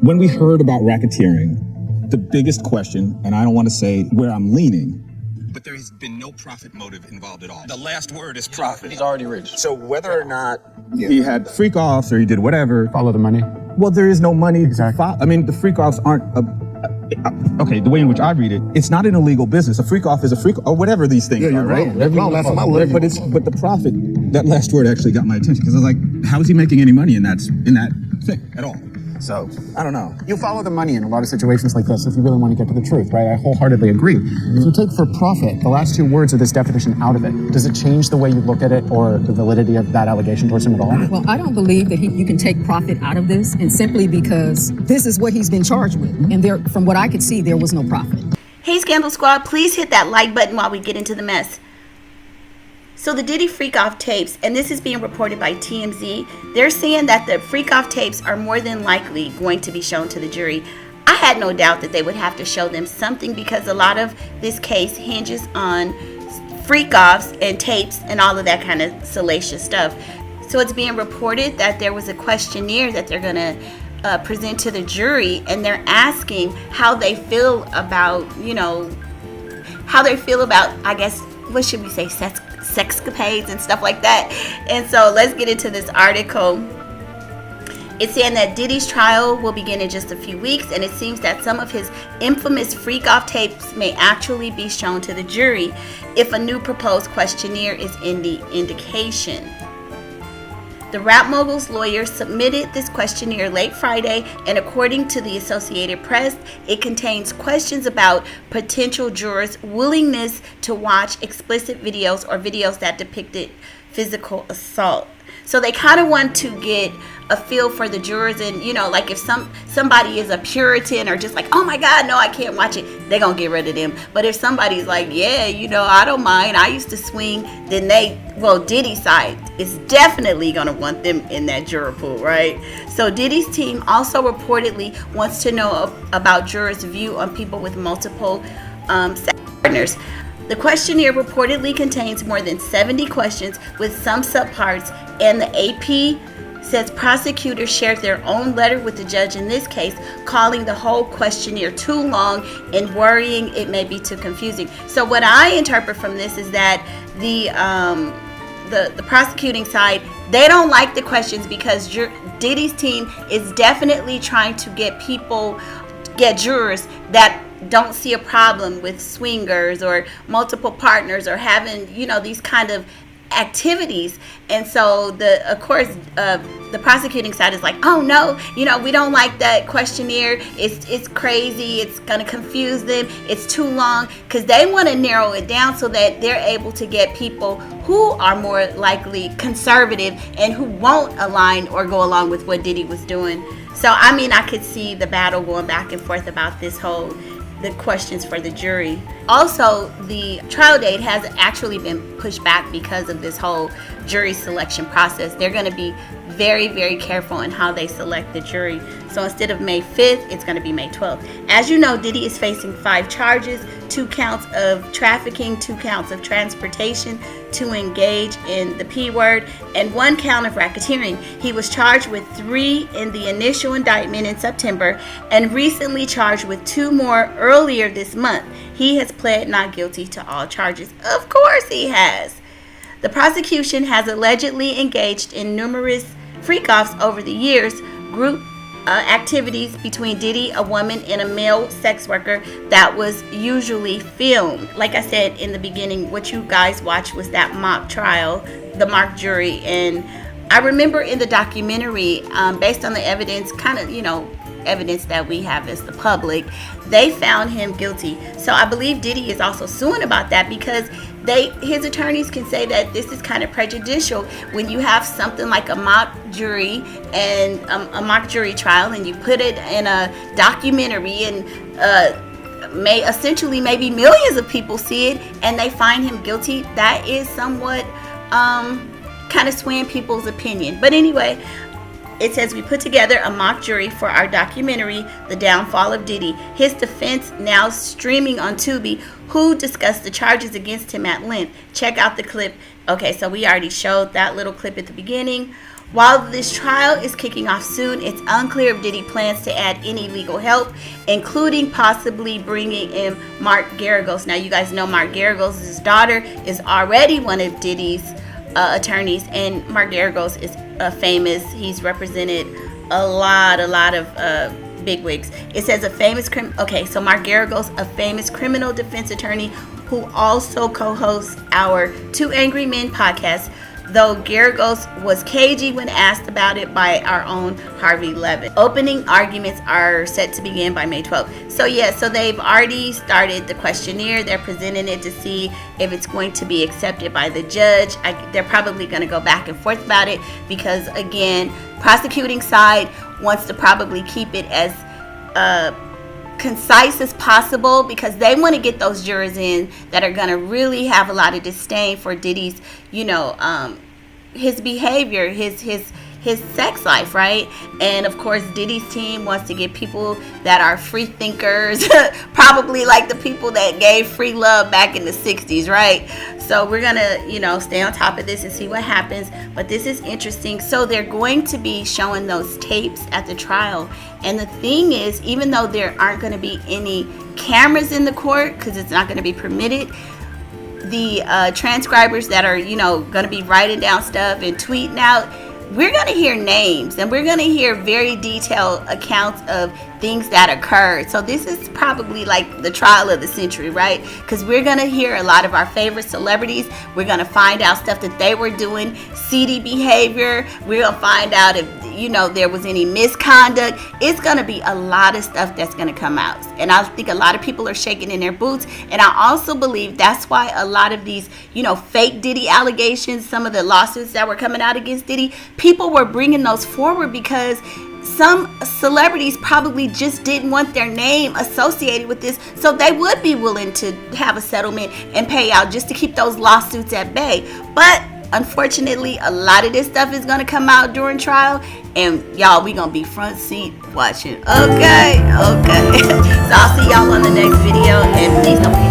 When we heard about racketeering, the biggest question, and I don't want to say where I'm leaning, but there has been no profit motive involved at all. The last word is profit. He's already rich. So whether or not he had freak offs or he did whatever, Follow the money. well, there is no money. Exactly. I mean, the freak offs aren't okay, the way in which I read it, it's not an illegal business. A freak off is a freak, or whatever these things are, right? But the profit, that last word actually got my attention because I was like, how is he making any money in that thing at all? So, I don't know. You follow the money in a lot of situations like this if you really want to get to the truth, right? I wholeheartedly agree. If you take for profit, the last two words of this definition out of it, does it change the way you look at it or the validity of that allegation towards him at all? Well, I don't believe that you can take profit out of this, and simply because this is what he's been charged with. And there, from what I could see, there was no profit. Hey, Scandal Squad, please hit that like button while we get into the mess. So the Diddy freak-off tapes, and this is being reported by TMZ, they're saying that the freak-off tapes are more than likely going to be shown to the jury. I had no doubt that they would have to show them something because a lot of this case hinges on freak-offs and tapes and all of that kind of salacious stuff. So it's being reported that there was a questionnaire that they're going to present to the jury, and they're asking how they feel about, I guess, what should we say, sexcapades and stuff like that. And so let's get into this article. It's saying that Diddy's trial will begin in just a few weeks, and it seems that some of his infamous freak-off tapes may actually be shown to the jury if a new proposed questionnaire is in the indication. The rap mogul's lawyer submitted this questionnaire late Friday, and according to the Associated Press, it contains questions about potential jurors' willingness to watch explicit videos or videos that depicted physical assault. So they kind of want to get a feel for the jurors, and like if somebody is a Puritan or just like, oh my God, no, I can't watch it, they're gonna get rid of them. But if somebody's like, yeah, I don't mind, I used to swing, then Diddy's side is definitely gonna want them in that juror pool, right? So Diddy's team also reportedly wants to know about jurors' view on people with multiple sex partners. The questionnaire reportedly contains more than 70 questions with some subparts, and the AP says prosecutors shared their own letter with the judge in this case, calling the whole questionnaire too long and worrying it may be too confusing. So what I interpret from this is that the prosecuting side, they don't like the questions because Diddy's team is definitely trying to get jurors that don't see a problem with swingers or multiple partners or having these kind of activities. And so the prosecuting side is like, oh no, we don't like that questionnaire, it's crazy, it's gonna confuse them, it's too long, because they want to narrow it down so that they're able to get people who are more likely conservative and who won't align or go along with what Diddy was doing. So I could see the battle going back and forth about the questions for the jury. Also, the trial date has actually been pushed back because of this whole jury selection process. They're going to be very, very careful in how they select the jury. So instead of May 5th, it's going to be May 12th. As you know, Diddy is facing 5 charges, 2 counts of trafficking, 2 counts of transportation to engage in the P word, and 1 count of racketeering. He was charged with 3 in the initial indictment in September and recently charged with 2 more earlier this month. He has pled not guilty to all charges. Of course he has. The prosecution has allegedly engaged in numerous freak-offs over the years, group activities between Diddy, a woman, and a male sex worker that was usually filmed. Like I said in the beginning, what you guys watched was that mock trial, the mock jury, and I remember in the documentary, based on the evidence, evidence that we have as the public, they found him guilty. So I believe Diddy is also suing about that because his attorneys can say that this is kind of prejudicial when you have something like a mock jury and a mock jury trial, and you put it in a documentary, and maybe millions of people see it and they find him guilty. That is somewhat kind of swaying people's opinion. But anyway, it says we put together a mock jury for our documentary, The Downfall of Diddy. His defense now streaming on Tubi, who discussed the charges against him at length. Check out the clip. Okay, so we already showed that little clip at the beginning. While this trial is kicking off soon, it's unclear if Diddy plans to add any legal help, including possibly bringing in Mark Geragos. Now, you guys know Mark Geragos' daughter is already one of Diddy's attorneys, and Mark Geragos is famous. He's represented a lot of bigwigs. It says so Mark Geragos, a famous criminal defense attorney who also co-hosts our Two Angry Men podcast, though Geragos was cagey when asked about it by our own Harvey Levin. Opening arguments are set to begin by May 12th. So they've already started the questionnaire. They're presenting it to see if it's going to be accepted by the judge. They're probably going to go back and forth about it because, again, prosecuting side wants to probably keep it as concise as possible because they want to get those jurors in that are going to really have a lot of disdain for Diddy's, his behavior, his sex life, right? And of course, Diddy's team wants to get people that are free thinkers, probably like the people that gave free love back in the 60s, right? So we're gonna, stay on top of this and see what happens. But this is interesting. So they're going to be showing those tapes at the trial. And the thing is, even though there aren't going to be any cameras in the court, because it's not going to be permitted, the transcribers that are, going to be writing down stuff and tweeting out, we're going to hear names and we're going to hear very detailed accounts of things that occurred. So this is probably like the trial of the century, right? Because we're going to hear a lot of our favorite celebrities. We're going to find out stuff that they were doing, seedy behavior. We're going to find out if, there was any misconduct. It's going to be a lot of stuff that's going to come out. And I think a lot of people are shaking in their boots. And I also believe that's why a lot of these, fake Diddy allegations, some of the lawsuits that were coming out against Diddy, people were bringing those forward because some celebrities probably just didn't want their name associated with this, so they would be willing to have a settlement and pay out just to keep those lawsuits at bay. But unfortunately, a lot of this stuff is going to come out during trial, and y'all, we going to be front seat watching. Okay. So I'll see y'all on the next video, and please don't forget